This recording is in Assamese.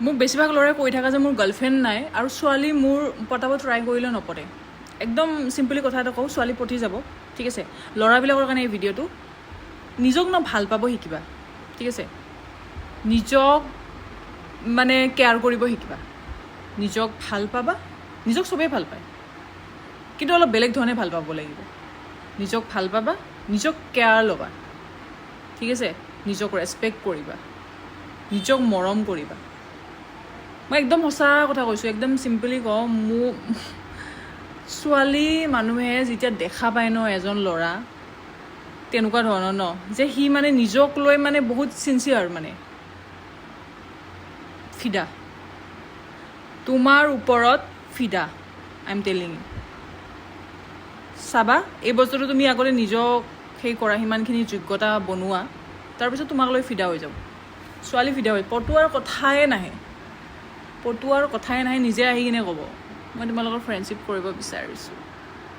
মোক বেছিভাগ ল'ৰাই কৈ থকা যে মোৰ গাৰ্লফ্ৰেণ্ড নাই আৰু ছোৱালী মোৰ পটাব ট্ৰাই কৰিলে নপৰে একদম চিম্পলি কথা এটা কওঁ ছোৱালী পটি যাব ঠিক আছে ল'ৰাবিলাকৰ কাৰণে এই ভিডিঅ'টো নিজক ভাল পাব শিকিবা ঠিক আছে নিজক মানে কেয়াৰ কৰিব শিকিবা নিজক ভাল পাবা নিজক চবেই ভাল পায় কিন্তু অলপ বেলেগ ধৰণে ভাল পাব লাগিব নিজক ভাল পাবা নিজক কেয়াৰ ল'বা ঠিক আছে নিজক ৰেছপেক্ট কৰিবা নিজক মৰম কৰিবা মই একদম সঁচা কথা কৈছোঁ একদম চিম্পলি কওঁ মোক ছোৱালী মানুহে যেতিয়া দেখা পায় ন এজন ল'ৰা তেনেকুৱা ধৰণৰ ন যে সি মানে নিজক লৈ মানে বহুত চিনচিয়াৰ মানে ফিদা তোমাৰ ওপৰত ফিদা আই এম টেলিং ইউ চাবা এই বস্তুটো তুমি আগতে নিজক সেই কৰা সিমানখিনি যোগ্যতা বনোৱা তাৰপিছত তোমাক লৈ ফিদা হৈ যাব ছোৱালী ফিদা হৈ পটোৱাৰ কথাই নাহে নিজে আহি কিনে ক'ব মই তোমালোকৰ ফ্ৰেণ্ডশ্বিপ কৰিব বিচাৰিছোঁ